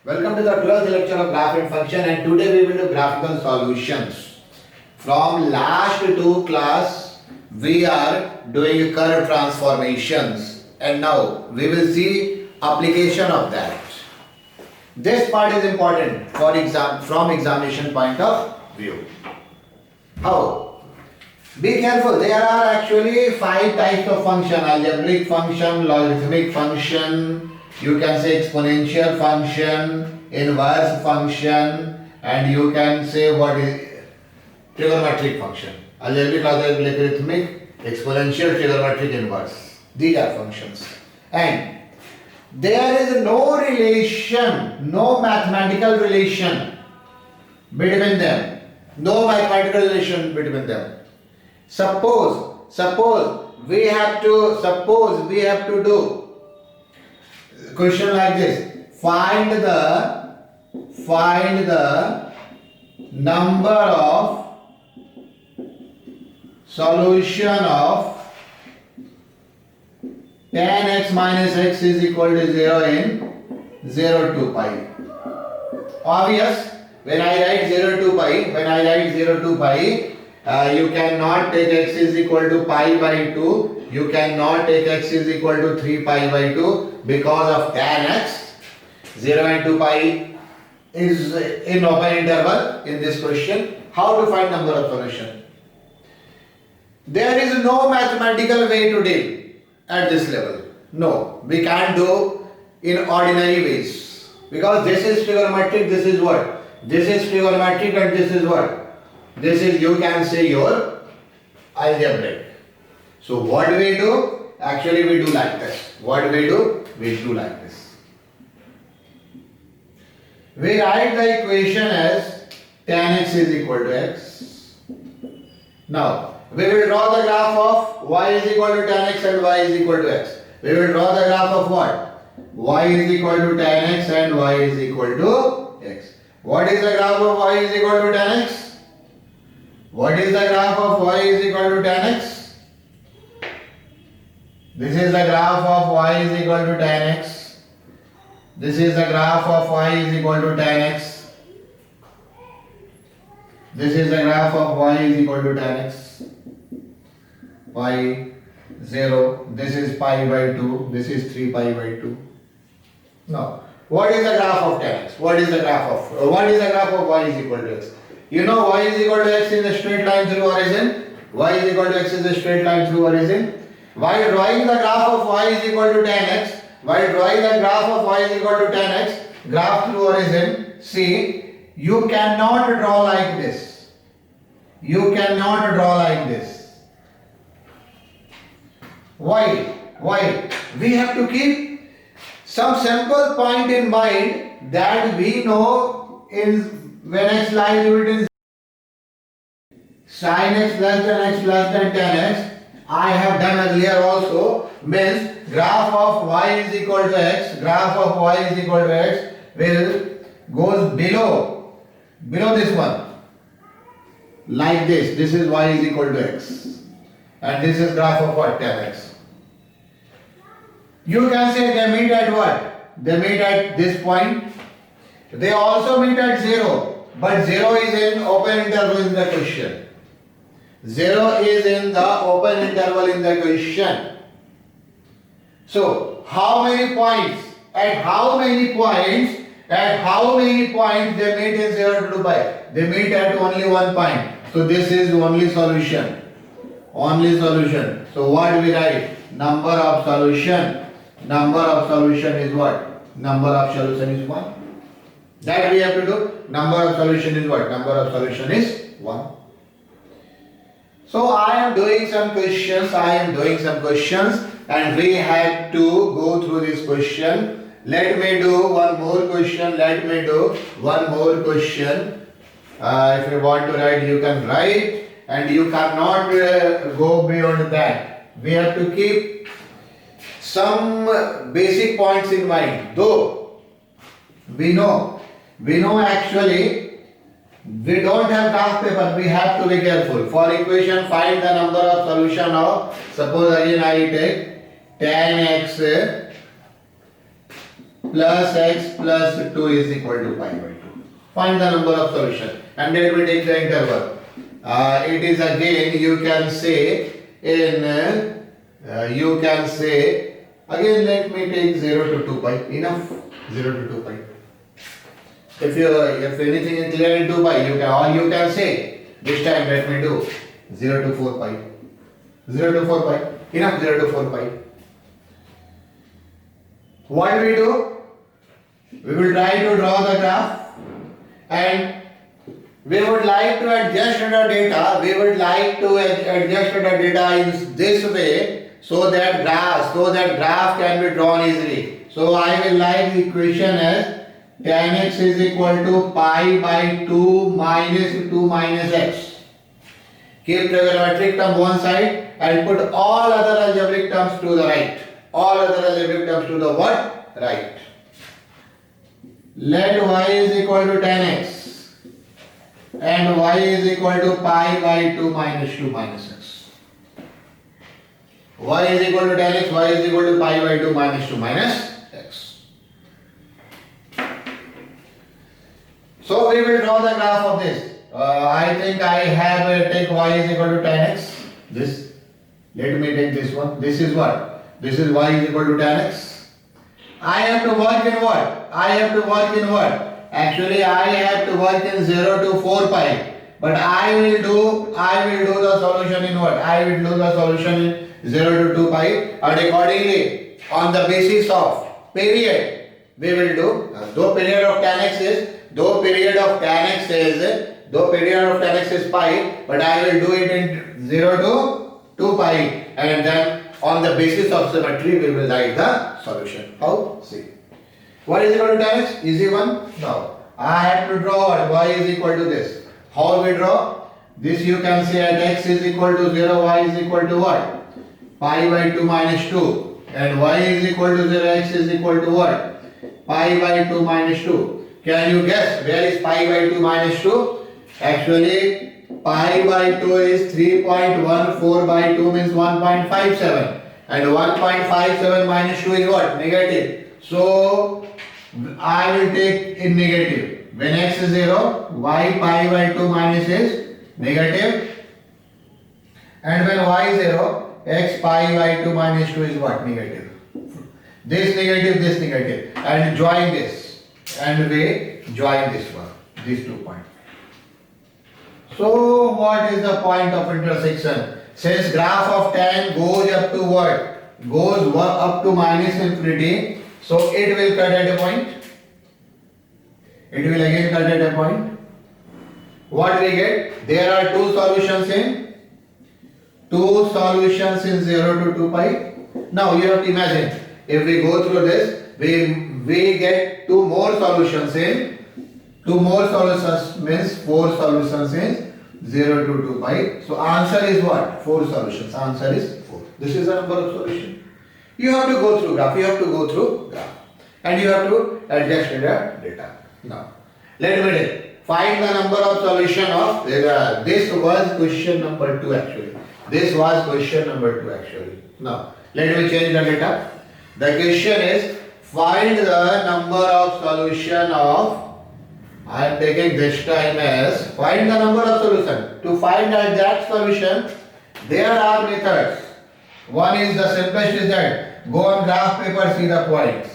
Welcome to the 12th lecture of graph and function, and today we will do graphical solutions. From last two class we are doing curve transformations, and now we will see application of that. This part is important for from examination point of view. How? Be careful, there are actually 5 types of function: algebraic function, logarithmic function, you can say exponential function, inverse function, and you can say what is trigonometric function. Algebraic, logarithmic, exponential, trigonometric, inverse. These are functions. And there is no relation, no mathematical relation between them. No mathematical relation between them. Suppose we have to do question like this: find the number of solution of tan x minus x is equal to 0 in 0 to pi. Obvious, when I write 0 to pi, you cannot take x is equal to pi by 2. You cannot take x is equal to 3 pi by 2 because of tan x. 0 and 2 pi is in open interval in this question. How to find number of solution? There is no mathematical way to deal at this level. No, we can't do in ordinary ways, because this is trigonometric, this is what? This is trigonometric and this is what? This is, you can say, your algebraic. So what do we do? Actually we do like this. What do? We do like this. We write the equation as tan x is equal to x. Now we will draw the graph of y is equal to tan x and y is equal to x. We will draw the graph of what? Y is equal to tan x and y is equal to x. What is the graph of y is equal to tan x? What is the graph of y is equal to tan x? This is the graph of y is equal to tan x. This is the graph of y is equal to tan x. This is the graph of y is equal to tan x. Pi 0. This is pi by 2. This is 3 pi by 2. Now, what is the graph of tan x? What is the graph of y is equal to x? You know y is equal to x is a straight line through origin. Y is equal to x is a straight line through origin. While drawing the graph of y is equal to tan x, graph through origin, see, you cannot draw like this. Why? We have to keep some simple point in mind that we know in when x lies between sin x less than tan x. I have done earlier also, means graph of y is equal to x, will goes below this one, like this. This is y is equal to x, and this is graph of what? Tan x. You can say they meet at what? They meet at this point. They also meet at 0, but 0 is in open interval in the question. 0 is in the open interval in the question. So, how many points? At how many points they meet in 0 to 2 pi? They meet at only one point. So, this is only solution. So, what do we write? Number of solution is what? Number of solution is 1. That we have to do. Number of solution is what? Number of solution is 1. So I am doing some questions and we have to go through this question. Let me do one more question. If you want to write, you can write, and you cannot go beyond that. We have to keep some basic points in mind. Though we know actually we don't have graph paper, we have to be careful. For equation, find the number of solution of, suppose again I take tan x plus x plus 2 is equal to pi by 2. Find the number of solution and let me take the interval. It is again you can say again let me take 0 to 2 pi. Enough? 0 to 2 pi. If anything is clear in 2 pi, you can say this time let me do 0 to 4 pi. 0 to 4 pi. Enough? 0 to 4 pi. What we do? We will try to draw the graph and we would like to adjust the data. We would like to adjust the data in this way so that graph can be drawn easily. So I will like the equation as tan x is equal to pi by 2 minus x. Keep trigonometric term one side and put all other algebraic terms to the right. All other algebraic terms to the what? Right. Let y is equal to tan x and y is equal to pi by 2 minus x. Y is equal to tan x, y is equal to pi by 2 minus x. So we will draw the graph of this. I think I have take y is equal to tan x. This. Let me take this one. This is what? This is y is equal to tan x. I have to work in what? Actually, I have to work in 0 to 4 pi. But I will do the solution in what? I will do the solution in 0 to 2 pi. And accordingly, on the basis of period, we will do. Though period of tan x is pi, but I will do it in 0 to 2 pi. And then on the basis of symmetry, we will write the solution. How? See. What is equal to tan x? Easy one. Now, I have to draw what? Y is equal to this. How we draw? This you can say at x is equal to 0, y is equal to what? Pi by 2 minus 2. And y is equal to 0, x is equal to what? Pi by 2 minus 2. Can you guess where is pi by 2 minus 2? Actually, pi by 2 is 3.14 by 2 means 1.57. And 1.57 minus 2 is what? Negative. So, I will take in negative. When x is 0, y pi by 2 minus is negative. And when y is 0, x pi by 2 minus 2 is what? Negative. This negative. And join this. And we join this one. These 2 points. So, what is the point of intersection? Since graph of tan goes up to what? Goes up to minus infinity. So it will cut at a point. It will again cut at a point. What we get? There are two solutions in 0 to 2 pi. Now you have to imagine, if we go through this, we get two more solutions means 4 solutions in 0 to 2 pi. So answer is what? 4 solutions. Answer is 4. This is the number of solutions. You have to go through graph. And you have to adjust the data. Now, let me find the number of solution of this was question number 2 actually. Now, let me change the data. The question is find the number of solution of. I am taking this time as find the number of solution. To find the exact solution, there are methods. One is the simplest is that go on graph paper, see the points.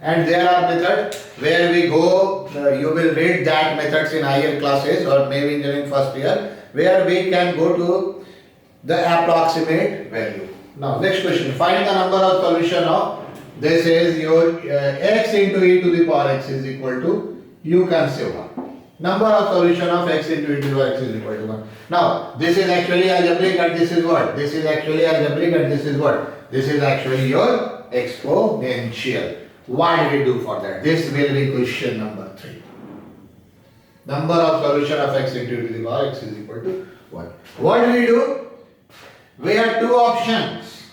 And there are methods where we go, you will read that methods in higher classes or maybe during first year, where we can go to the approximate value. Now next question, find the number of solution of this is your x into e to the power x is equal to, you can say 1. Number of solution of x into e to the power x is equal to 1. Now this is actually algebraic and this is what? This is actually algebraic and this is what? This is actually your exponential. What do we do for that? This will be question number 3. Number of solution of x into e to the power x is equal to 1. What do we do? We have two options.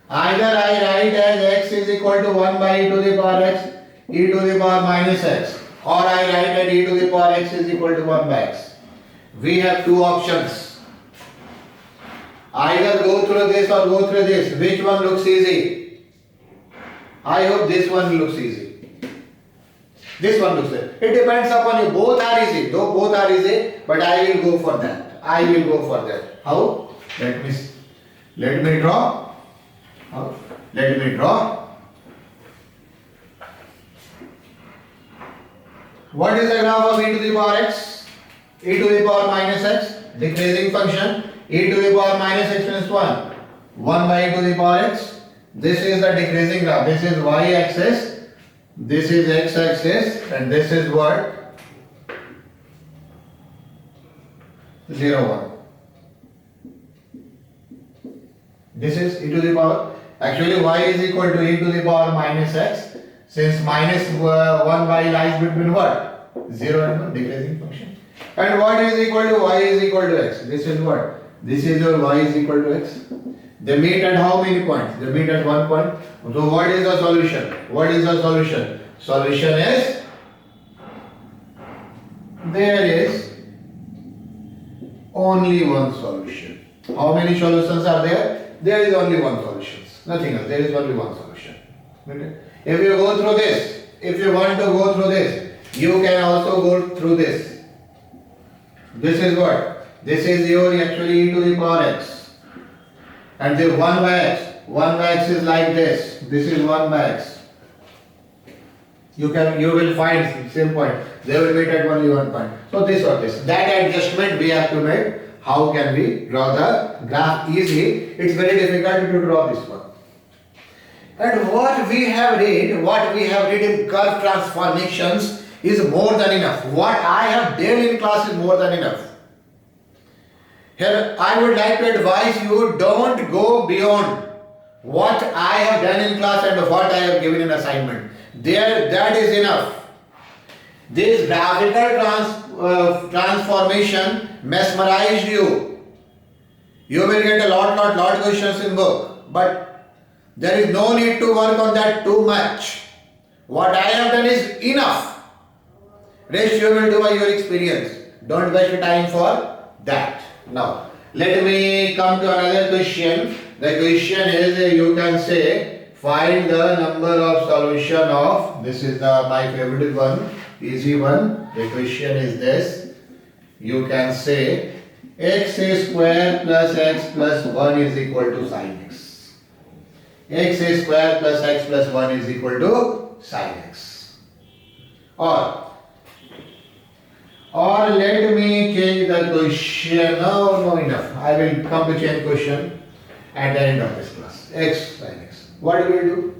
Either I write as x is equal to 1 by e to the power x, e to the power minus x, or I write that e to the power x is equal to 1 by x. We have two options. Either go through this or go through this. Which one looks easy? I hope this one looks easy. This one looks easy. It depends upon you. Both are easy. Though both are easy, but I will go for that. I will go for that. How? Let me draw. How? Let me draw. What is the graph of e to the power x? E to the power minus x, decreasing function. E to the power minus x minus 1. 1 by e to the power x. This is the decreasing graph. This is y axis. This is x axis. And this is what? 0, 1. This is e to the power. Actually, y is equal to e to the power minus x. Since minus 1 by lies between what? 0 and 1, decreasing function. And what is equal to y is equal to x? This is what? This is your y is equal to x. They meet at how many points? They meet at 1 point. So what is the solution? What is the solution? Solution is, there is only one solution. How many solutions are there? There is only one solution. Nothing else. There is only one solution. Okay? If you go through this, if you want to go through this, you can also go through this. This is what? This is your actually e to the power x. And the 1 by x. 1 by x is like this. This is 1 by x. You will find same point. They will meet at only one point. So this or this. That adjustment we have to make. How can we draw the graph easy? It's very difficult to draw this one. And what we have read in curve transformations is more than enough. What I have done in class is more than enough. Here I would like to advise you, don't go beyond what I have done in class and what I have given in assignment. That is enough. This graphical transformation mesmerized you. You will get a lot questions in book, but there is no need to work on that too much. What I have done is enough. Rest you will do by your experience. Don't waste time for that. Now, let me come to another question. The question is, you can say, find the number of solution of, this is my favorite one, easy one. The question is this. You can say, x square plus x plus 1 is equal to sin x. X square plus x plus 1 is equal to sin x. Or let me change the question. No, enough. I will come to change question at the end of this class. X sin x. What do we do?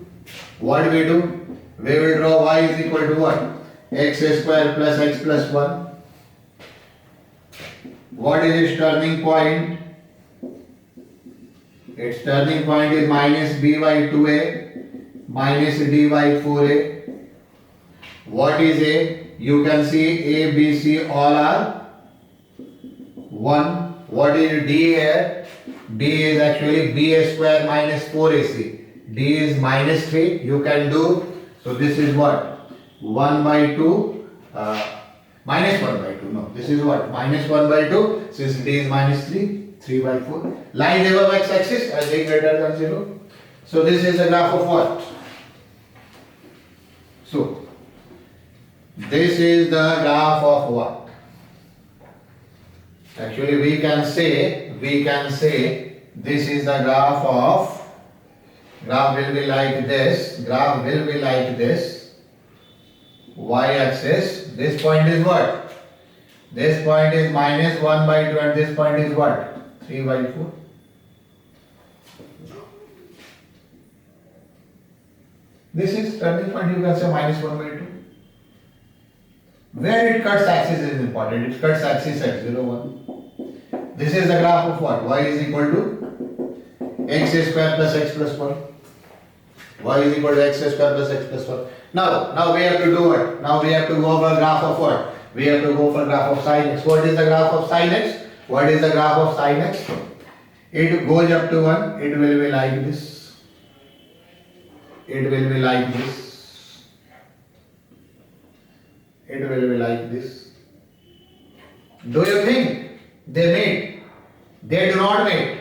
We will draw y is equal to what? X square plus x plus 1. What is its turning point? Its turning point is minus b by 2a minus d by 4a. What is a? You can see a, b, c all are 1. What is d here? D is actually b square minus 4ac. D is minus 3. You can do. So this is what? 1 by 2. Minus 1 by 2. No, this is what? Minus 1 by 2. Since d is minus 3. 3 by 4. Line above x axis as a greater than 0. So this is a graph of what? So this is the graph of what? Actually we can say this is the graph of, graph will be like this, y axis. This point is what? This point is minus 1 by 2 and this point is what? 3 by 4. This is turning point, you can say minus 1 by 2. Where it cuts axis is important. It cuts axis at 0, 1. This is the graph of what? Y is equal to x square plus x plus 1. Y is equal to x square plus x plus 1. Now we have to do what? Now we have to go for graph of what? We have to go for graph of sin x. What is the graph of sin x? What is the graph of sin x? It goes up to 1. It will be like this. It will be like this. It will be like this. Do you think they meet? They do not meet.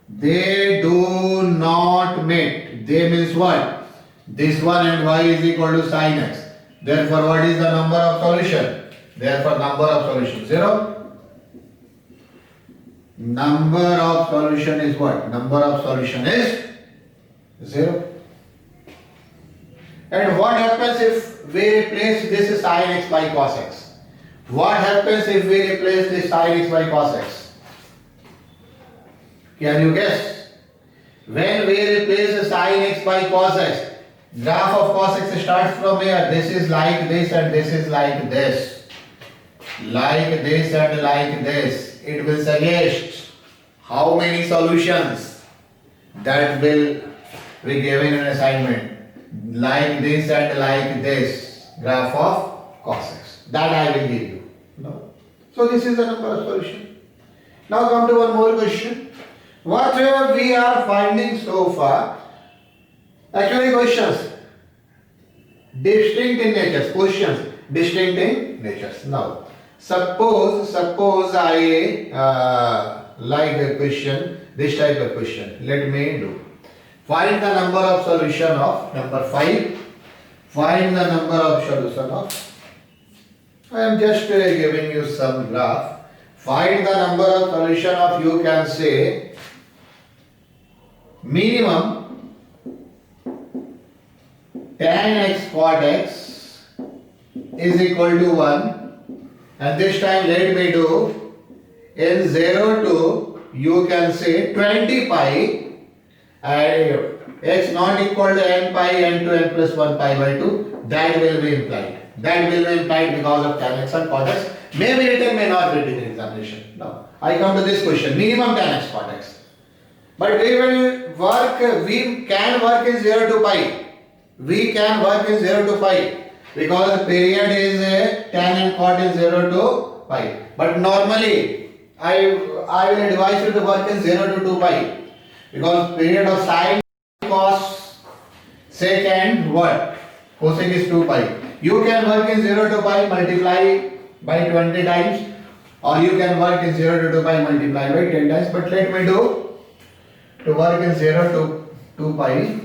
They do not meet. They means what? This one and y is equal to sin x. Therefore, what is the number of solution? Therefore, number of solution 0. Number of solution is what? Number of solution is 0. And what happens if we replace this sin x by cos x? What happens if we replace this sin x by cos x? Can you guess? When we replace sin x by cos x, graph of cos x starts from here. This is like this and this is like this. Like this and like this. It will suggest how many solutions that will be given in assignment. Like this and like this. Graph of cos x. That I will give you. No. So this is the number of solution. Now come to one more question. Whatever we are finding so far, actually questions, distinct in nature, questions, distinct in nature. Now, suppose I like a question, this type of question. Let me do. Find the number of solution of number 5. Find the number of solution of. I am just giving you some graph. Find the number of solution of, you can say, minimum tan x cot x is equal to 1, and this time let me do in 0 to, you can say 20 pi, and x not equal to n pi n to n plus 1 pi by 2, that will be implied. That will be implied because of tan x and cot x. May be written, may not be written in examination. Now, I come to this question, minimum tan x cot x. But we will work, we can work in 0 to pi. We can work in 0 to pi because the period is tan and cot is 0 to pi. But normally, I will advise you to work in 0 to 2 pi because period of sine, cos, sec and what? Cosec is 2 pi. You can work in 0 to pi, multiply by 20 times, or you can work in 0 to 2 pi, multiply by 10 times. But let me do to work in 0 to 2 pi,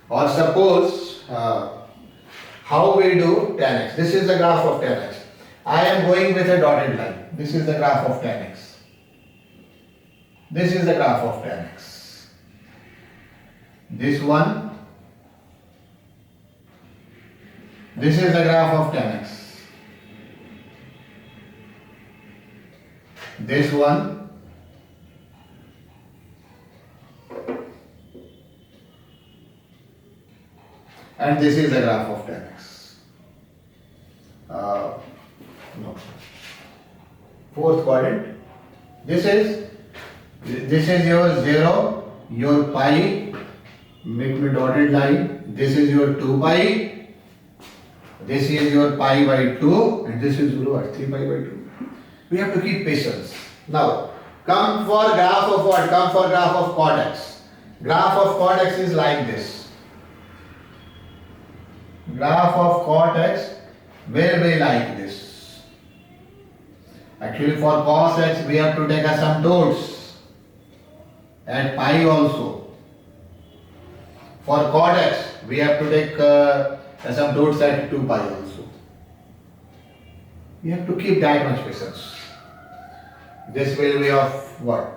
or suppose how we do tan x. This is the graph of tan x. I am going with a dotted line. This is the graph of tan x. This is the graph of tan x. This one. This is the graph of tan x. This one. And this is the graph of tan x. No. Fourth quadrant. This is your 0, your pi, make me dotted line. This is your 2 pi. This is your pi by 2, and this is what? 3 pi by 2. We have to keep patience. Now, come for graph of what? Come for graph of cot x. Graph of cot x is like this. Graph of cot x will be like this. Actually, for cos x, we have to take asymptotes at pi also. For cot x, we have to take asymptotes at 2 pi also. We have to keep that much patience. This will be of what?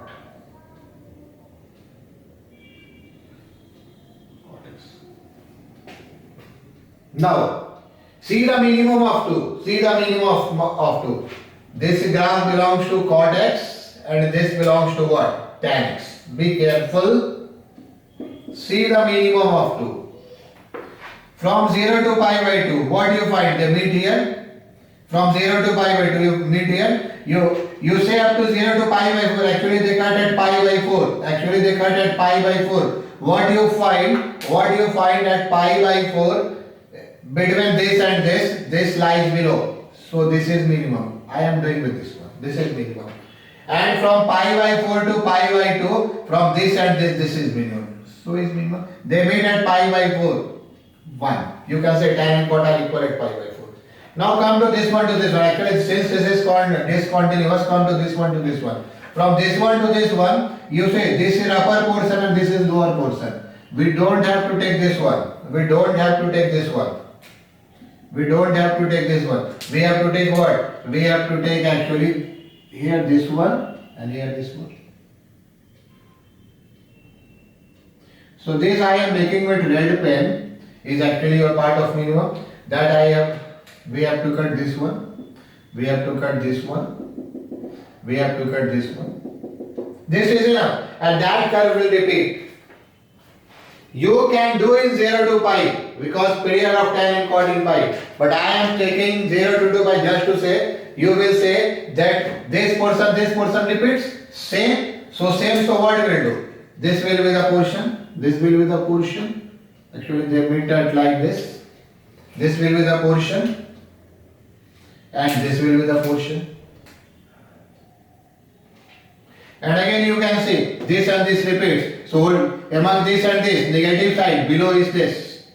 Now, see the minimum of 2. See the minimum of 2. This graph belongs to cot x and this belongs to what? Tan x. Be careful. See the minimum of 2. From 0 to pi by 2, what do you find? They meet here. From 0 to pi by 2, you meet here. You say up to 0 to pi by 4. Actually, they cut at pi by 4. Actually, they cut at pi by 4. What do you find? What do you find at pi by 4? Between this and this lies below. So this is minimum. I am doing with this one. This is minimum. And from pi by 4 to pi by 2, from this and this is minimum. So is minimum. They meet at pi by 4. 1. You can say tan and cot are equal at pi by 4. Now come to this one to this one. Actually, since this is discontinuous, come to this one to this one. From this one to this one, you say this is upper portion and this is lower portion. We don't have to take this one. We don't have to take this one. We don't have to take this one. We have to take what? We have to take actually here this one and here this one. So this I am making with red pen is actually a part of minimum. That I have, we have to cut this one. We have to cut this one. We have to cut this one. This is enough. And that curve will repeat. You can do in 0 to pi because period of tan and cot in pi. But I am taking 0 to 2 pi just to say, you will say that this portion repeats. Same. So what we will do? This will be the portion. This will be the portion. Actually they meet it like this. This will be the portion. And this will be the portion. And again you can see this and this repeats. So among this and this, negative side below is this.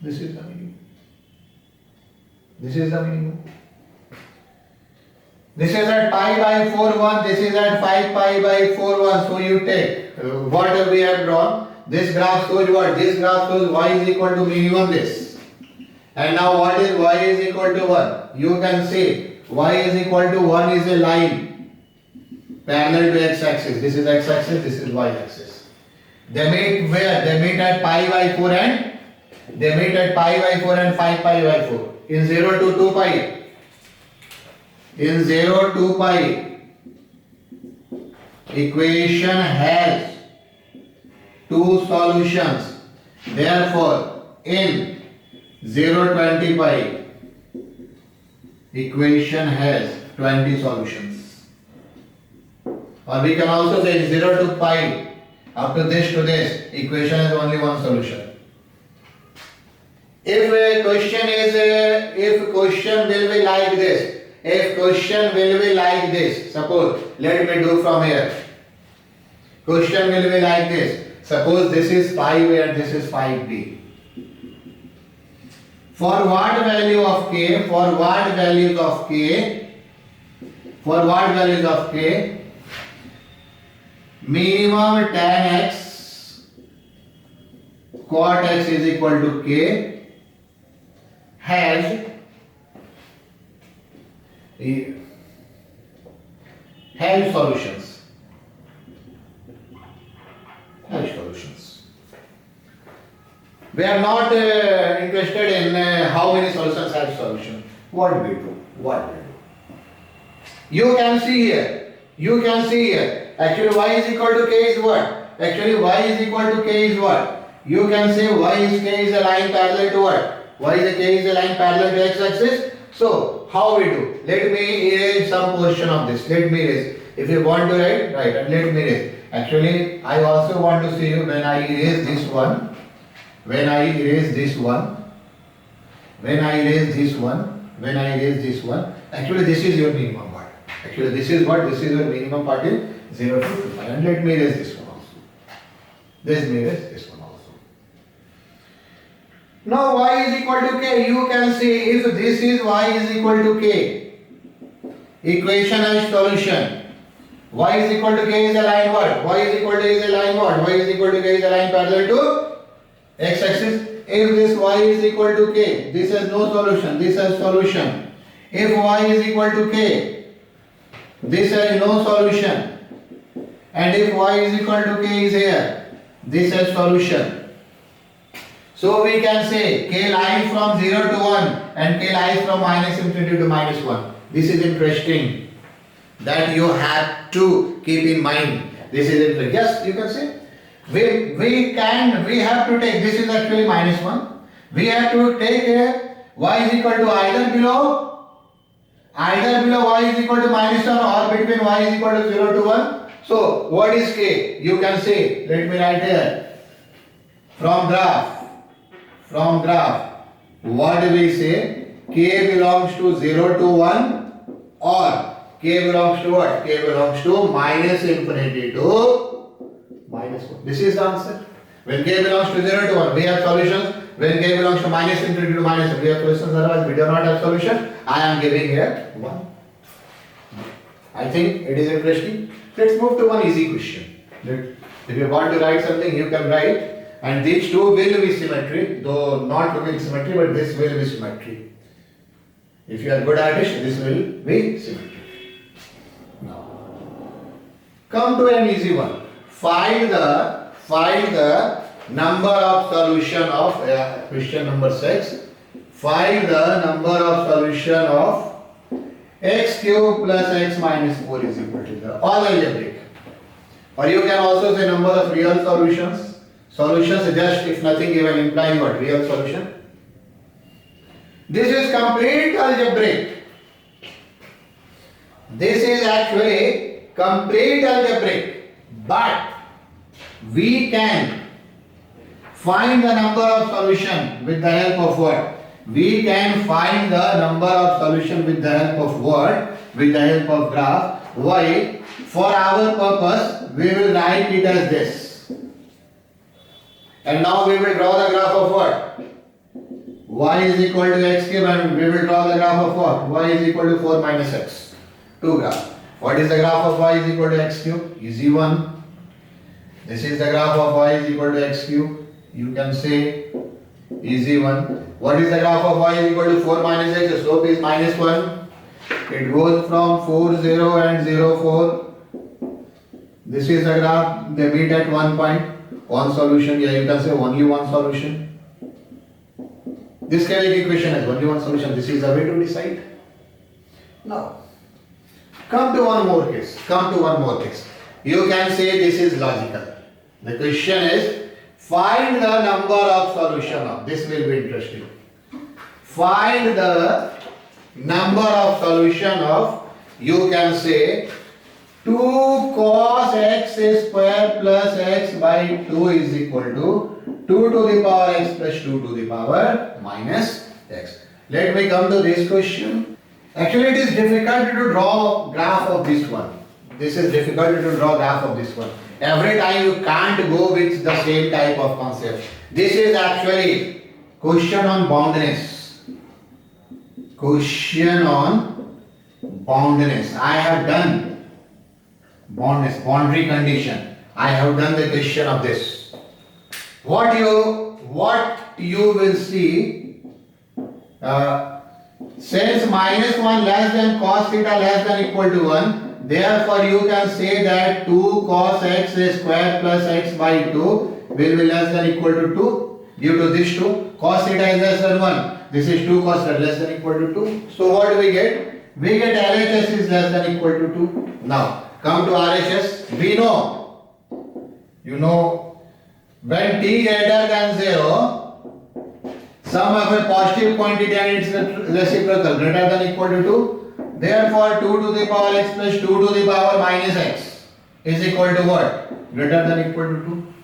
This is the minimum. This is the minimum. This is at pi by 4 1. This is at 5 pi by 4 1. So you take what we have drawn. This graph shows what? This graph shows y is equal to minimum this. And now what is y is equal to 1? You can see y is equal to 1 is a line parallel to x-axis. This is x-axis, this is y-axis. They meet where? They meet at pi by 4 and they meet at pi by 4 and 5 pi by 4. In 0 to 2 pi. In 0 to pi, equation has two solutions. Therefore, in 0 20 pi, equation has 20 solutions. Or we can also say 0 to pi, up to this, equation has only one solution. If a question is, if question will be like this, if question will be like this, suppose, let me do from here. Question will be like this. Suppose this is 5a and this is 5b. For what value of k, for what values of k, for what values of k, minimum tan x cot x is equal to k has solutions. Has solutions. We are not interested in how many solutions have solution. What we do? What we do? You can see here. You can see here. Actually, y is equal to k is what? Actually, y is equal to k is what? You can say y is k is a line parallel to what? Y is a k is a line parallel to x-axis. So, how we do? Let me erase some portion of this. Let me erase. If you want to write, write. And let me erase. Actually, I also want to see you when I erase this one. When I erase this one. When I erase this one. When I erase this one. Actually, this is your minimum part. Actually, this is what? This is your minimum part in 0 to 2 pi. And let me erase this one also. Let me erase this one also. Now y is equal to k. You can see if this is y is equal to k. Equation has solution. Y is equal to k is a line what? Y is equal to is a line what? Y is equal to k is a line parallel to x-axis. If this y is equal to k, this has no solution. This has solution. If y is equal to k, this has no solution. And if y is equal to k is here, this has solution. So we can say k lies from 0 to 1 and k lies from minus infinity to minus 1. This is interesting. That you have to keep in mind. This is interesting. Yes, you can say. We have to take, this is actually minus 1. We have to take y is equal to either below y is equal to minus 1 or between y is equal to 0 to 1. So what is k? You can say, let me write here. From graph, what do we say? K belongs to 0 to 1 or k belongs to what? K belongs to minus infinity to minus 1. This is the answer. When k belongs to 0 to 1, we have solutions. When k belongs to minus infinity to minus 1, we have solutions. Otherwise, we do not have solution. I am giving here 1. I think it is interesting. Let's move to one easy question. If you want to write something, you can write. And these two will be symmetry, though not will be symmetry, but this will be symmetry. If you are good at it, this will be symmetry. Now, come to an easy one. Find the number of solution of question number 6. Find the number of solution of x cube plus x minus 4 is equal to 0. All algebraic. Or you can also say number of real solutions. Solutions just if nothing given implying what? Real solution. This is complete algebraic. This is actually complete algebraic. But we can find the number of solution with the help of what? We can find the number of solution with the help of what? With the help of graph. Why? For our purpose, we will write it as this. And now we will draw the graph of what? Y is equal to x cube, and we will draw the graph of what? Y is equal to 4 minus x. Two graphs. What is the graph of y is equal to x cube? Easy one. This is the graph of y is equal to x cube. You can say easy one. What is the graph of y is equal to 4 minus x? The slope is minus 1. It goes from 4, 0 and 0, 4. This is the graph. They meet at one point. One solution. Yeah, you can say only one solution. This kind of equation has only one solution. This is the way to decide. Now, come to one more case. You can say this is logical. The question is, find the number of solution of. This will be interesting. Find the number of solution of, you can say 2 cos x square plus x by 2 is equal to 2 to the power x plus 2 to the power minus x. Let me come to this question. Actually, it is difficult to draw graph of this one. This is difficult to draw graph of this one. Every time you can't go with the same type of concept. This is actually question on boundness. Question on boundness. I have done boundness, boundary condition. I have done the question of this. What you will see, since minus 1 less than cos theta less than equal to 1, therefore you can say that 2 cos x square plus x by 2 will be less than equal to 2 due to this 2. Cos theta is less than 1. This is 2 cos theta less than equal to 2. So what do we get? We get LHS is less than equal to 2. Now come to RHS. We know, you know, when t greater than 0, sum of a positive quantity and its reciprocal greater than equal to 2. Therefore 2 to the power x plus 2 to the power minus x is equal to what? Greater than equal to 2.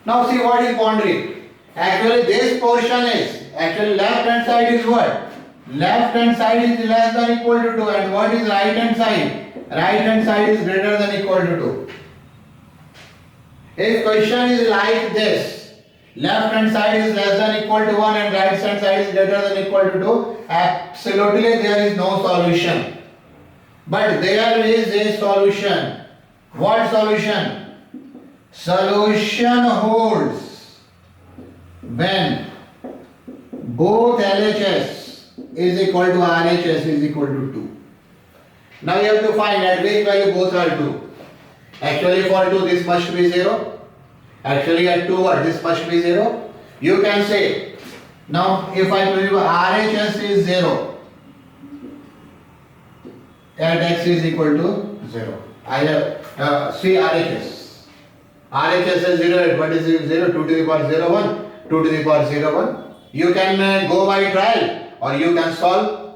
Now see what is boundary. Actually this portion is, actually left hand side is what? Left hand side is less than equal to 2, and what is right hand side? Right hand side is greater than equal to 2. If question is like this, left hand side is less than equal to 1 and right hand side is greater than equal to 2, absolutely there is no solution. But there is a solution. What solution? Solution holds when both LHS is equal to RHS is equal to 2. Now you have to find at which value both are 2. Actually for 2 this must be 0. Actually at 2 what? This must be 0. You can say, now if I tell you RHS is 0 and x is equal to 0. I have, see RHS. RHS is 0, what is 0? 2 to the power 0, 1. 2 to the power 0, 1. You can go by trial or you can solve.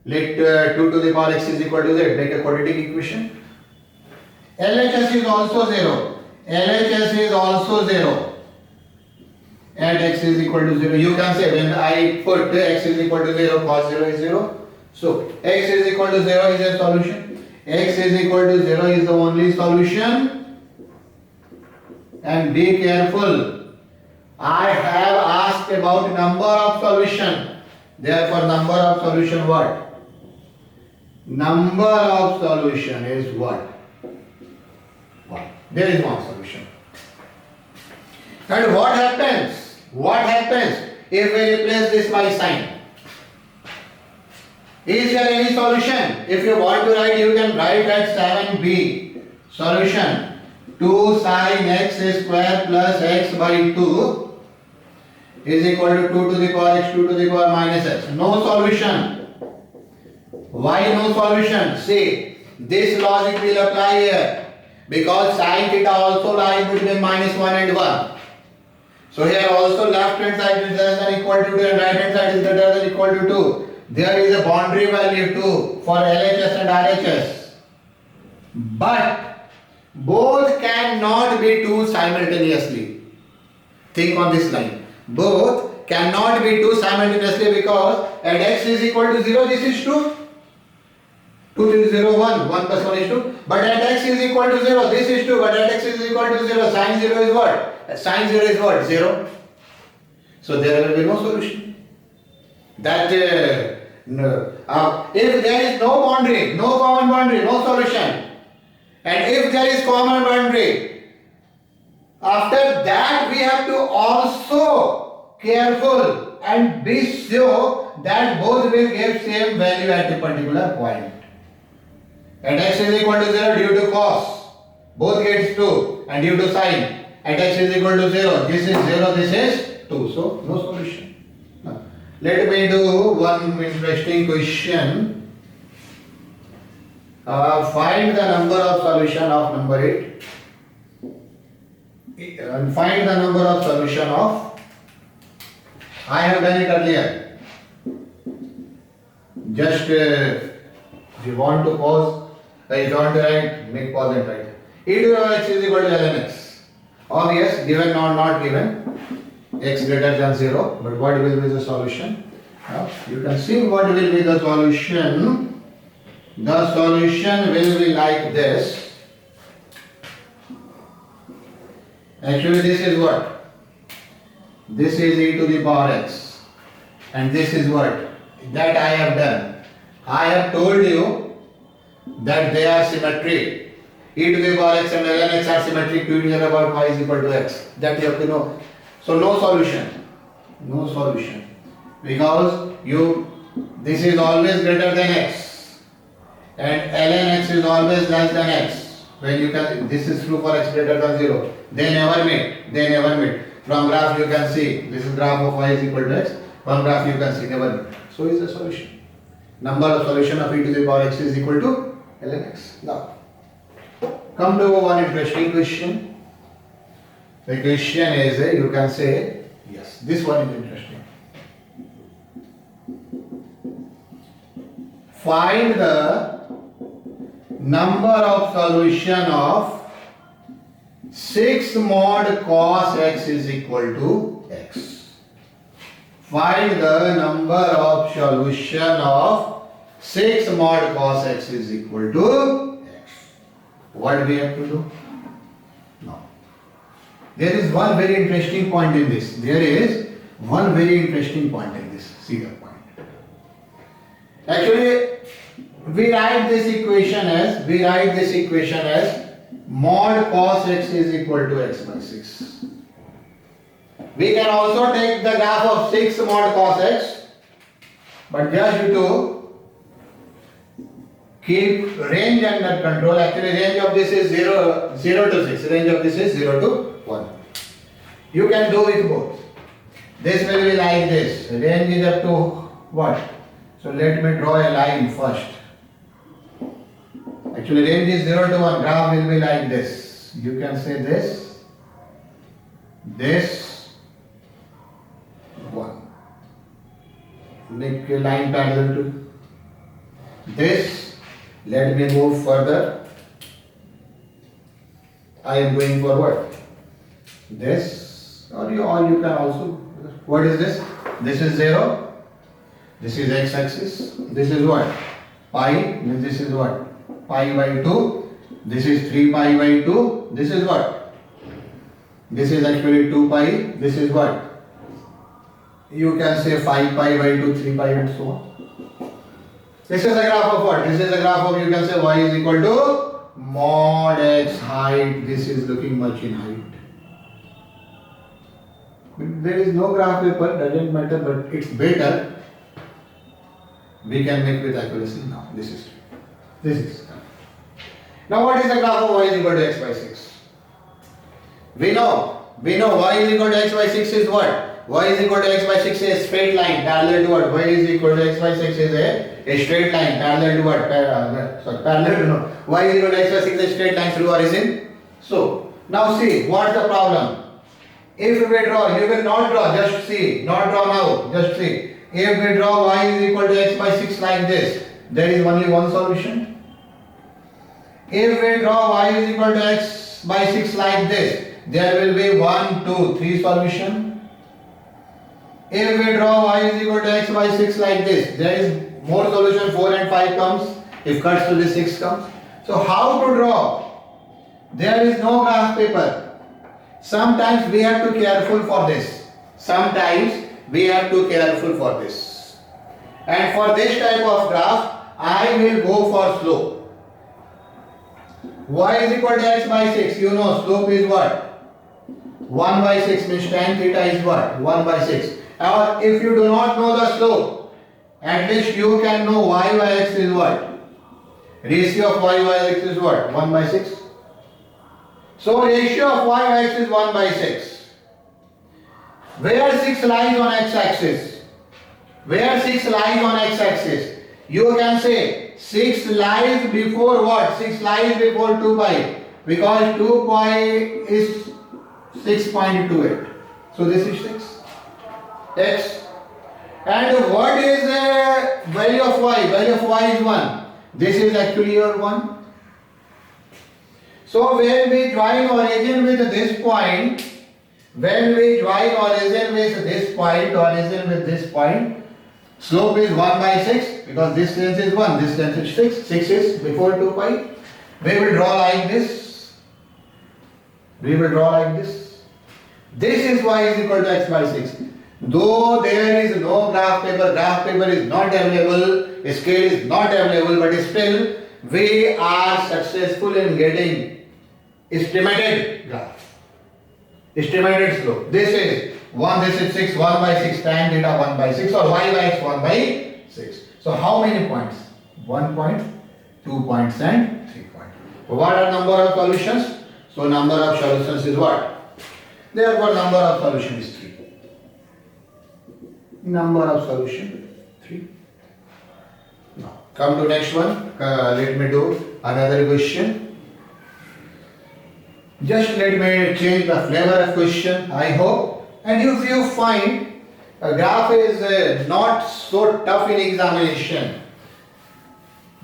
Let 2 to the power x is equal to z. Make a quadratic equation. LHS is also 0. LHS is also 0. And x is equal to 0. You can say when I put x is equal to 0, cos 0 is 0. So x is equal to 0 is a solution. X is equal to 0 is the only solution. And be careful. I have asked about number of solution. Therefore number of solution what? Number of solution is what? 1. There is one solution. And what happens? What happens if we replace this by sine? Is there any solution? If you want to write, you can write at 7b. Solution 2 sine x square plus x by 2 is equal to 2 to the power x, 2 to the power minus x. No solution. Why no solution? See, this logic will apply here. Because sine theta also lies between minus 1 and 1. So here also left hand side is less than equal to 2 and right hand side is greater than equal to 2. There is a boundary value 2 for LHS and RHS. But both cannot be 2 simultaneously. Think on this line. Both cannot be 2 simultaneously because at x is equal to 0, this is 2. 2 is 0, 1. 1 plus 1 is 2. But at x is equal to 0, this is 2. But at x is equal to 0, sine 0 is what? Sine 0 is what? 0. So there will be no solution. That if there is no boundary, no common boundary, no solution. And if there is common boundary, after that we have to also careful and be sure that both will give same value at a particular point. At x is equal to 0 due to cos, both gets 2, and due to sine, at x is equal to 0, this is 0, this is 2, so no solution. Now, let me do one interesting question. Find the number of solution of number 8. And find the number of solution of, I have done it earlier. Just if you want to pause, if you want to write, make pause and write. E to the power x is equal to ln x. Obvious, given or not given, x greater than 0. But what will be the solution? Now, you can see what will be the solution. The solution will be like this. Actually, this is what? This is e to the power x. And this is what? That I have done. I have told you that they are symmetric. E to the power x and ln x are symmetric to each other about y is equal to x. That you have to know. So no solution. No solution. Because this is always greater than x. And ln x is always less than x. When you can, this is true for x greater than 0. They never meet. They never meet. From graph you can see, this is graph of y is equal to x. From graph you can see, never meet. So is the solution. Number of solution of e to the power x is equal to ln x. Now, come to one interesting question. The question is, you can say, yes, this one is interesting. Find the number of solution of 6 mod cos x is equal to x. Find the number of solution of 6 mod cos x is equal to x. What we have to do? No. There is one very interesting point in this. There is one very interesting point in this. See the point. Actually, we write this equation as mod cos x is equal to x by 6. We can also take the graph of 6 mod cos x, but just to keep range under control. Actually, range of this is 0 to 6. Range of this is 0 to 1. You can do it both. This will be like this. Range is up to what? So let me draw a line first. Actually, range is 0 to 1. Graph will be like this. You can say this, 1. Make a line parallel to this. Let me move further. I am going forward. This, or you can also. What is this? This is 0. This is x-axis. This is what? Pi. And this is what? Pi by 2. This is 3 pi by 2. This is what? This is actually 2 pi. This is what? You can say 5 pi by 2, 3 pi and so on. This is a graph of what? This is a graph of, you can say y is equal to mod x height. This is looking much in height. there is no graph paper, doesn't matter, but it's better. We can make with accuracy. Now this is. Now what is the graph of y is equal to x by 6? We know y is equal to x by 6 is what? Y is equal to x by 6 is a straight line parallel to what? Y is equal to x by 6 is a straight line parallel to what? Parallel to no. Y is equal to x by 6 is a straight line through origin. So now see, what's the problem? If we draw, you will not draw, just see, not draw now, just see. If we draw y is equal to x by 6 like this, there is only one solution. If we draw y is equal to x by 6 like this, there will be 1, 2, 3 solution. If we draw y is equal to x by 6 like this, there is more solution, 4 and 5 comes. If cuts to this 6 comes. So how to draw? There is no graph paper. Sometimes we have to be careful for this. And for this type of graph, I will go for slope. Y is equal to x by 6. You know slope is what? 1 by 6 means tan theta is what? 1 by 6. Or if you do not know the slope, at least you can know y by x is what? Ratio of y by x is what? 1 by 6. So ratio of y by x is 1 by 6. Where 6 lies on x-axis? You can say 6 lies before what? 6 lies before 2 pi. Because 2 pi is 6.28. So this is 6. X. And what is the value of y? Value of y is 1. This is actually your 1. So when we join origin with this point, slope is 1 by 6 because this length is 1, this length is 6. 6 is before 2 pi. We will draw like this. This is y is equal to x by 6. Though there is no graph paper is not available, scale is not available, but still we are successful in getting estimated graph, estimated slope. This is 1, this is 6, 1 by 6, tan theta 1 by 6 or y by x 1 by 6. So how many points? 1 point, 2 points and 3 points. What are number of solutions? So number of solutions is what? Therefore number of solutions is 3. Number of solution 3. Now come to next one. Let me do another question. Just let me change the flavor of question, I hope. And if you find a graph is not so tough in examination,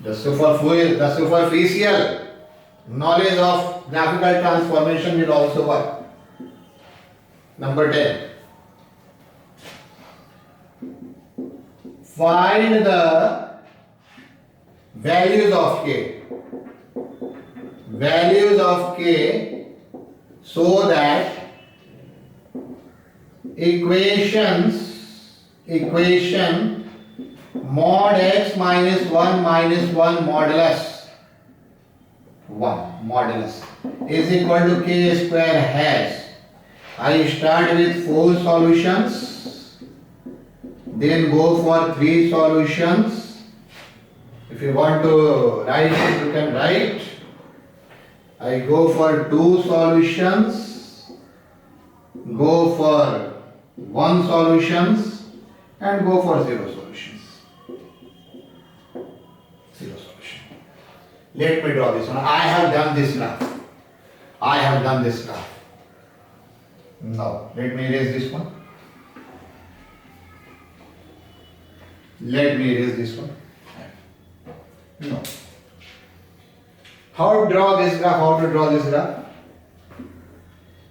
the superficial knowledge of graphical transformation will also work. Number 10. Find the values of k. So that equation mod x minus 1 modulus 1 is equal to k square has. I start with 4 solutions, then go for 3 solutions. If you want to write it, you can write. I go for 2 solutions, go for 1 solutions and go for 0 solutions. 0 solution. Let me draw this one. I have done this graph. Now, let me erase this one. No. How to draw this graph?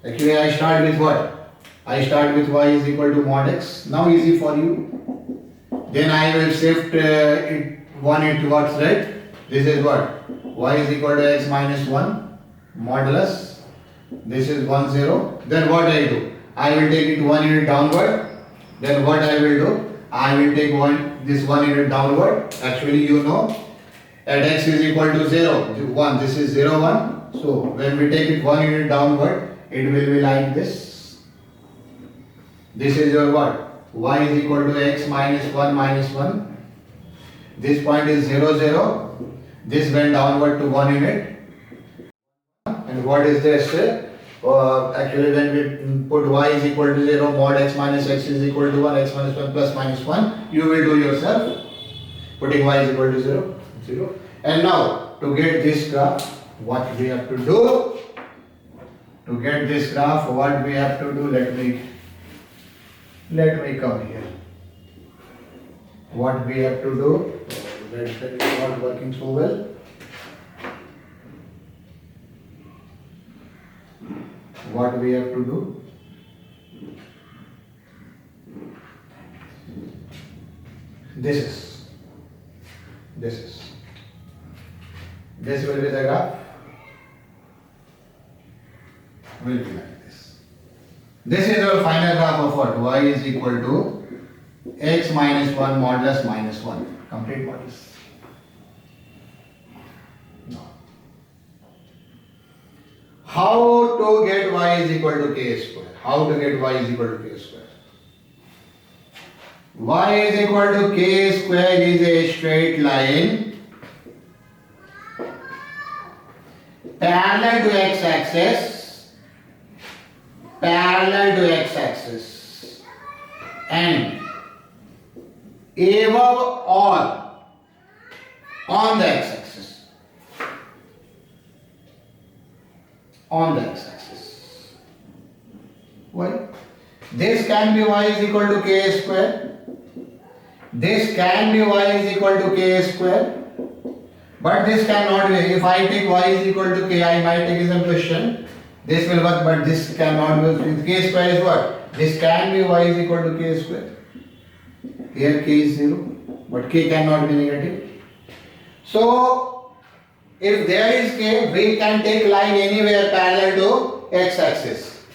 Actually, I start with what? I start with y is equal to mod x. Now easy for you. Then I will shift one towards right. This is what? Y is equal to x minus 1 modulus. This is 1 0. Then what I do? I will take it 1 unit downward. Then what I will do? I will take this 1 unit downward. Actually, you know, at x is equal to 0, 1. This is 0 1. So when we take it 1 unit downward, it will be like this. This is your what? Y is equal to x minus 1 minus 1. This point is 0, 0. This went downward to 1 unit. And what is this? Actually, when we put y is equal to 0, mod x minus x is equal to 1, x minus 1 plus minus 1, you will do yourself. Putting y is equal to 0, 0. And now, to get this graph, what we have to do? To get this graph, what we have to do? Let me come here. What we have to do? That is not working so well. What we have to do? This will be the graph. Will be like this. This is our final graph of what? Y is equal to x minus 1 modulus minus 1. Complete modulus. No. How to get y is equal to k square? How to get y is equal to k square? Y is equal to k square is a straight line parallel to x axis, and above all on the x axis. Why? This can be y is equal to k square. This can be y is equal to k square. But this cannot be. If I take y is equal to k, I might take some question. This will work, but this cannot be. K square is what? This can be y is equal to k square. Here k is 0, but k cannot be negative. So, if there is k, we can take line anywhere parallel to x axis.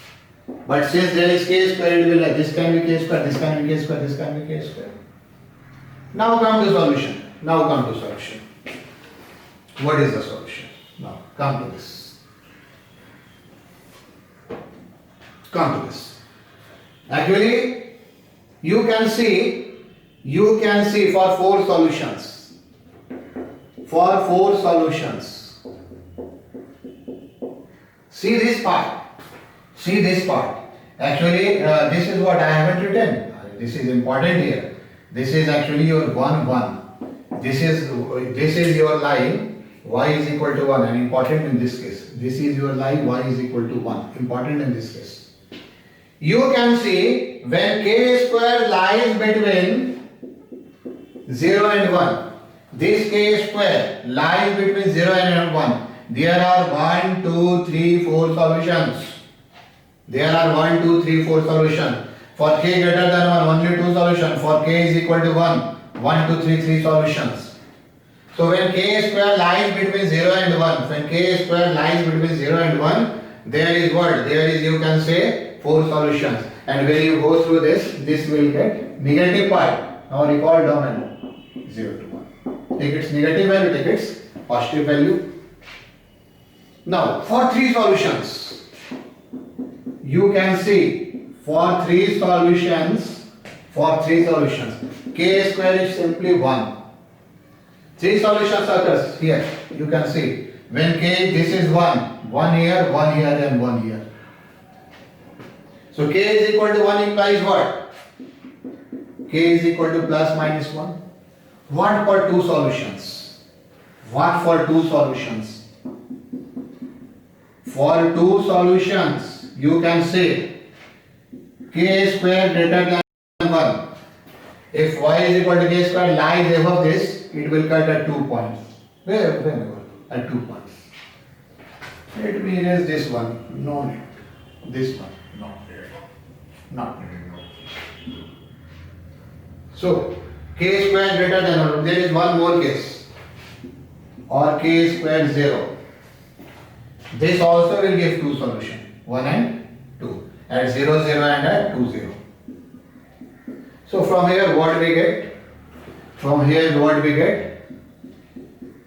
But since there is k square, it will like this can be k square, this can be k square, this can be k square. Now come to solution. What is the solution? Now come to this. Actually, you can see for 4 solutions. See this part. Actually, this is what I haven't written. This is important here. This is actually your 1, 1. This is your line. Y is equal to 1 and important in this case. This is your line y is equal to 1. Important in this case. You can see when k square lies between 0 and 1. This k square lies between 0 and 1. There are 1, 2, 3, 4 solutions. For k greater than 1, only 2 solutions. For k is equal to 1, 1, 2, 3, 3 solutions. So when k square lies between 0 and 1, there is what? There is, you can say, 4 solutions. And when you go through this will get negative part. Now recall domain 0 to 1. Take its negative value, take its positive value. Now for 3 solutions, you can see for 3 solutions, k square is simply 1. 3 solutions occurs here. You can see when k, this is 1 here, 1 here and 1 here. So k is equal to 1 implies what? K is equal to plus minus 1. What for 2 solutions? For 2 solutions, you can say k square greater than 1. If y is equal to k square lies above this, it will cut at 2 points. Wherever? At 2 points. Let me erase this one. No need. This one. No. Not needed. So, k square greater than 1. There is one more case. Or k square 0. This also will give 2 solutions. 1 and 2. At 0, 0 and at 2, 0. So from here what we get?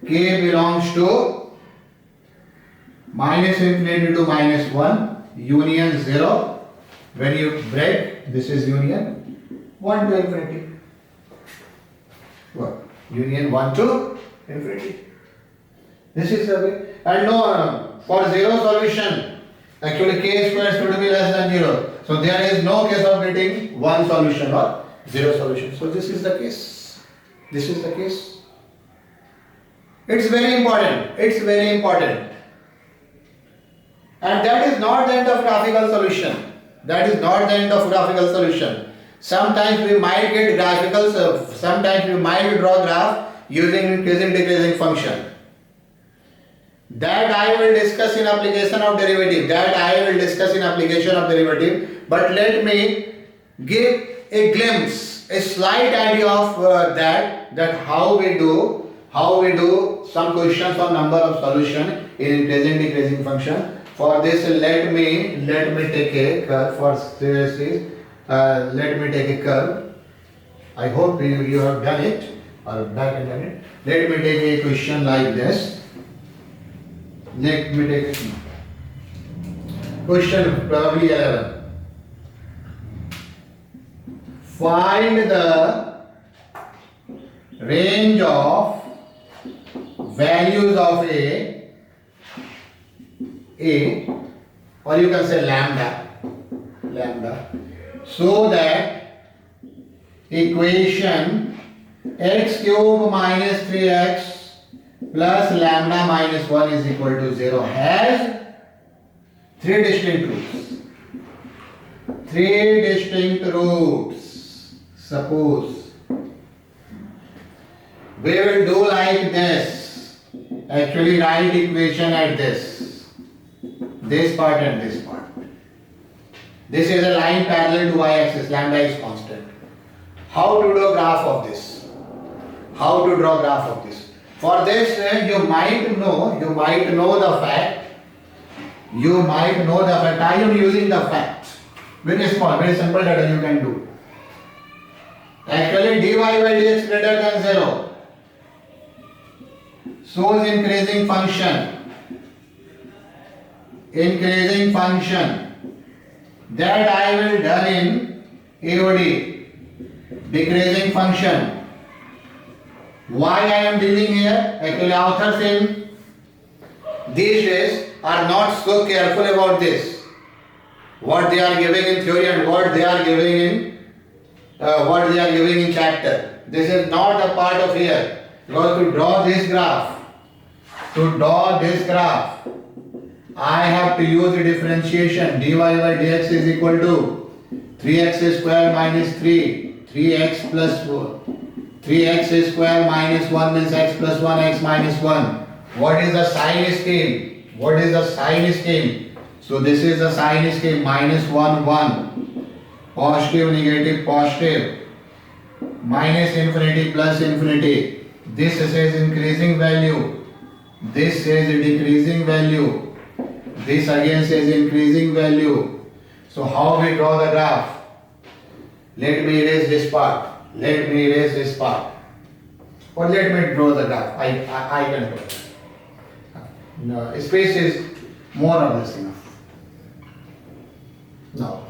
K belongs to minus infinity to minus 1, union 0, When you break, this is union 1 to infinity. What? Union 1 to infinity. This is the way. And no, for zero solution, actually k square should be less than 0. So there is no case of getting one solution or zero solution. So this is the case. This is the case. It's very important. It's very important. And that is not the end of graphical solution. That is not the end of graphical solution. Sometimes we might get graphical, sometimes we might draw graph using increasing decreasing function. That I will discuss in application of derivative. But let me give a glimpse, a slight idea of that how we do some questions on number of solution in increasing decreasing function. For this, let me take a curve. For this, let me take a curve. I hope you have done it or back and done it. Let me take a question like this. Let me take question probably 11. Find the range of values of a, or you can say lambda, so that equation x cube minus 3x plus lambda minus 1 is equal to 0 has three distinct roots. Suppose we will do like this. Actually write equation at this part and this part. This is a line parallel to y-axis, lambda is constant. How to do graph of this? How to draw graph of this? For this, you might know the fact. I am using the fact. Very small, very simple data you can do. Actually, dy by dx greater than 0 shows increasing function. That I will done in AOD. Decreasing function. Why I am dealing here? Actually, authors in these days are not so careful about this. What they are giving in theory and what they are giving in chapter. This is not a part of here. Because to draw this graph, I have to use the differentiation. Dy by dx is equal to 3x square minus 3x plus 4. 3x square minus 1 means x plus 1, x minus 1. What is the sign scheme? So this is the sign scheme. Minus 1, 1. Positive, negative, positive. Minus infinity, plus infinity. This says increasing value. This says decreasing value. This again says increasing value. So how we draw the graph? Let me erase this part. Or let me draw the graph. I can draw it. No, space is more or less enough. Now,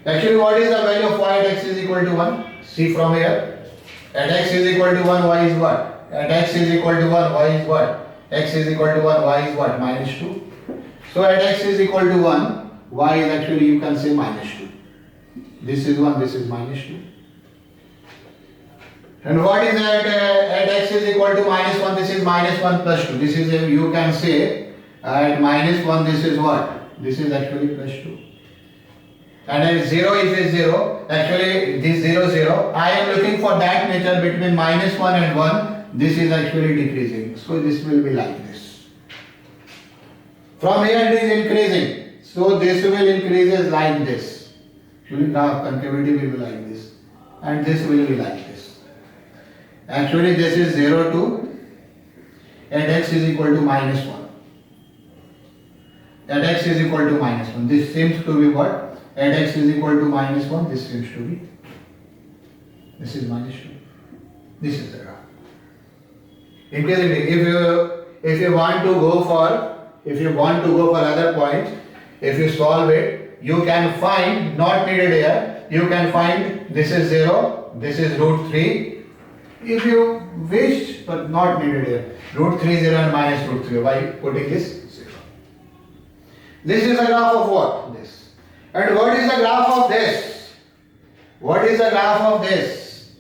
actually what is the value of y at x is equal to 1? See from here. At x is equal to 1, y is what? At x is equal to 1, y is what? X is equal to 1, y is what? Minus 2. So at x is equal to 1, y is actually you can say minus 2. This is 1, this is minus 2. And what is at x is equal to minus 1, this is minus 1 plus 2. This is, you can say, at minus 1 this is what? This is actually plus 2. And at 0 is 0, actually this 0, 0. I am looking for that nature between minus 1 and 1. This is actually decreasing. So this will be like this. From here it is increasing. So this will increase like this. Actually the concavity will be like this. And this will be like this. Actually this is 0 to at x is equal to minus 1. At x is equal to minus 1. This seems to be what? At x is equal to minus 1. This seems to be. This is minus 2. This is the graph. Increasingly, if you want to go for other points, if you solve it, you can find, not needed here, you can find this is 0, this is root 3. If you wish, but not needed here. Root 3 0 and minus root 3 by putting this 0. This is a graph of what? This. And what is the graph of this? What is the graph of this?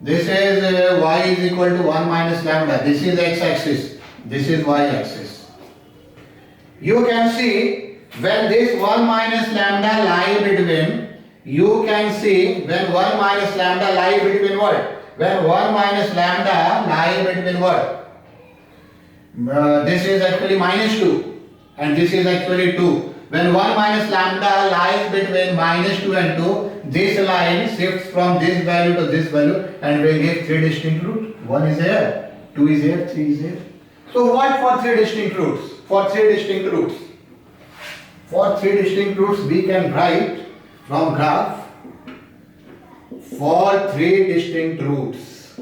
This is y is equal to 1 minus lambda. This is x-axis. This is y-axis. You can see when this 1 minus lambda lie between, you can see when 1 minus lambda lie between what? When 1 minus lambda lie between what? This is actually minus 2 and this is actually 2. When 1 minus lambda lies between minus 2 and 2, this line shifts from this value to this value and will give 3 distinct roots. 1 is here, 2 is here, 3 is here. So what for 3 distinct roots? For 3 distinct roots. For 3 distinct roots we can write from graph for 3 distinct roots.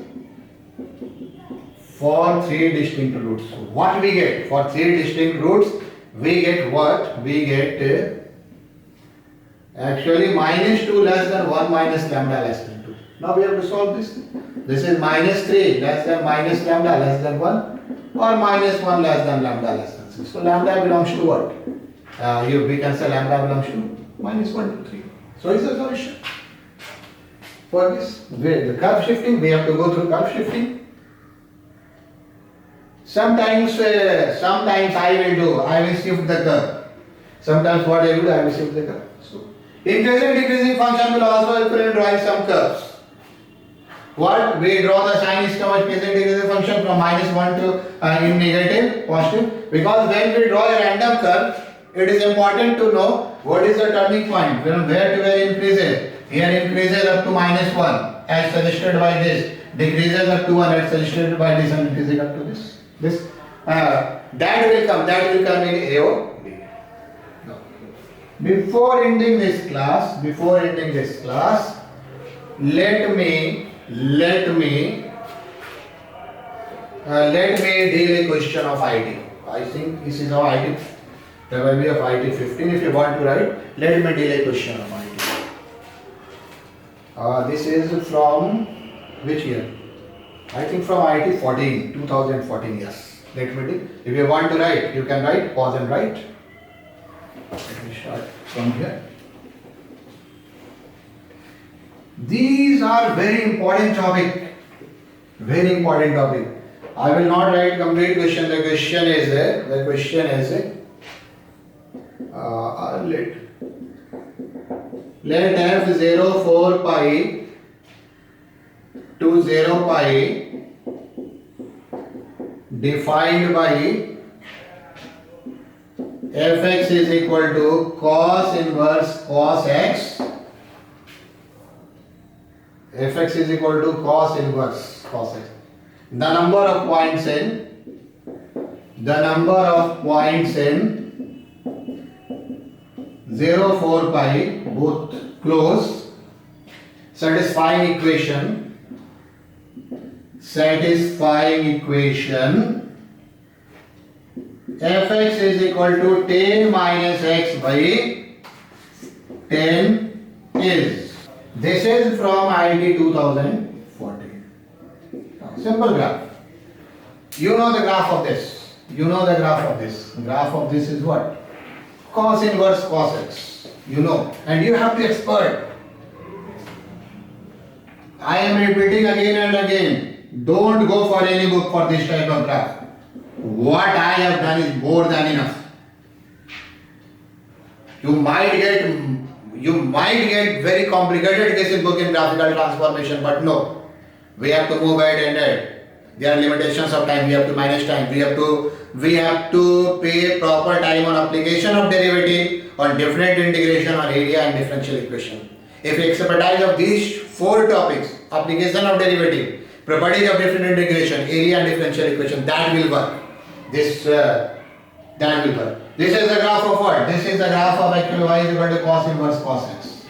For 3 distinct roots. What we get? For 3 distinct roots, we get what? We get actually minus 2 less than 1 minus lambda less than 2. Now we have to solve this. This is minus 3 less than minus lambda less than 1 or minus 1 less than lambda less than 6. So lambda belongs to what? We can say lambda belongs to minus 1 to 3. So it's a solution. For this, the curve shifting, we have to go through curve shifting. Sometimes I will shift the curve. Sometimes what I will do, I will shift the curve. So, increasing decreasing function will also help in drawing some curves. What? We draw the sign system of increasing decreasing function from minus 1 to in negative, positive. Because when we draw a random curve, it is important to know what is the turning point, from where to where increases. Here increases up to minus 1 as suggested by this, decreases up to 1 as suggested by this, and increases up to this. That will come in AO. No. Before ending this class, let me deal a question of IT. I think this is how IT. There will be of IT 15. If you want to write, let me deal a question of IT. This is from which year? I think from IT 14, 2014, yes. Let me do. If you want to write, you can write, pause and write. Let me start from here. These are very important topic. Very important topic. I will not write complete question. The question is let f 0 4 pi to 0 pi defined by fx is equal to cos inverse cos x. Fx is equal to cos inverse cos x. The number of points in 0 4 pi both close, satisfying equation fx is equal to 10 minus x by 10 is. This is from IT 2014. Simple graph. You know the graph of this. Graph of this is what? Cos inverse cos x. You know. And you have to expert. I am repeating again and again. Don't go for any book for this type of graph. What I have done is more than enough. You might get very complicated case in book in graphical transformation, but no. We have to move ahead and ahead. There are limitations of time. We have to manage time. We have to pay proper time on application of derivative, on different integration, on area and differential equation. If you expertise of these 4 topics, application of derivative, properties of different integration, area and differential equation, that will work. This is the graph of what? This is the graph of actually y is equal to cos inverse cos x.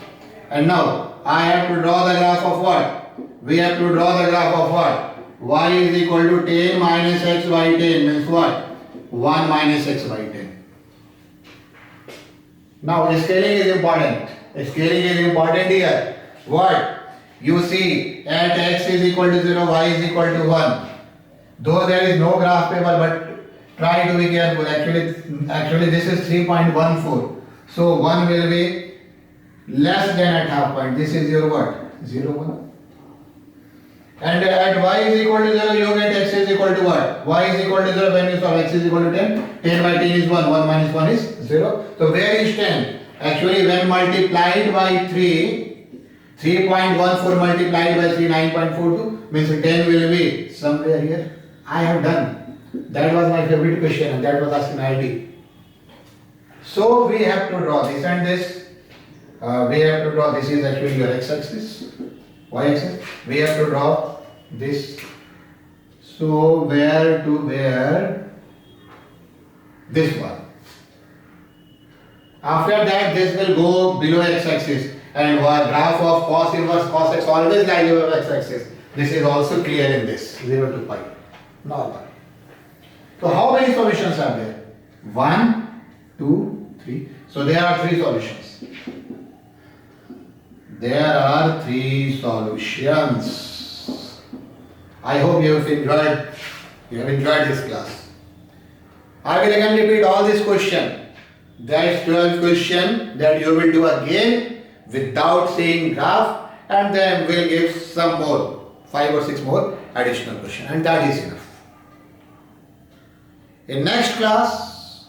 And now I have to draw the graph of what? We have to draw the graph of what? Y is equal to 10 minus x by 10 means what? 1 minus x by 10. Now scaling is important. Scaling is important here. What? You see at x is equal to 0, y is equal to 1. Though there is no graph paper, but try to be careful. Actually this is 3.14. So 1 will be less than at half point. This is your what? 0, 1. And at y is equal to 0, you get x is equal to what? Y is equal to 0 when you solve x is equal to 10. 10 by 10 is 1. 1 minus 1 is 0. So where is 10? Actually when multiplied by 3, 3.14 multiplied by 3, 9.42 means 10 will be somewhere here. I have done. That was my favorite question and that was asked in IIT. So we have to draw this and this. We have to draw, this is actually your x-axis, y-axis. We have to draw this. So where to where? This one. After that this will go below x-axis and graph of cos inverse cos x always lies over x-axis. This is also clear in this 0 to pi. Normal. So how many solutions are there? 1, 2, 3. So there are 3 solutions. There are 3 solutions. I hope you have enjoyed this class. I will again repeat all this question. That 12 question that you will do again without seeing graph, and then we'll give some more, 5 or 6 more additional question, and that is enough. In next class,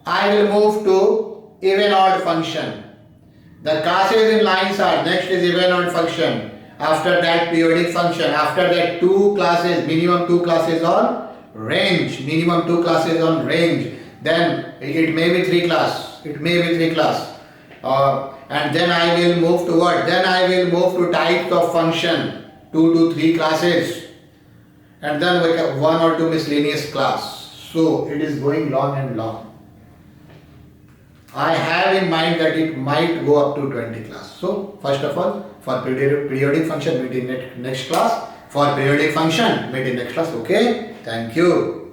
I will move to even odd function. The classes in lines are, next is even odd function, after that periodic function, after that 2 classes, minimum 2 classes on range, minimum 2 classes on range, then it may be 3 class, and then I will move to what? Then I will move to types of function, 2 to 3 classes, and then we have 1 or 2 miscellaneous class. So it is going long and long. I have in mind that it might go up to 20 class. So first of all, for periodic function meet in next class. For periodic function meet in next class. Okay. Thank you.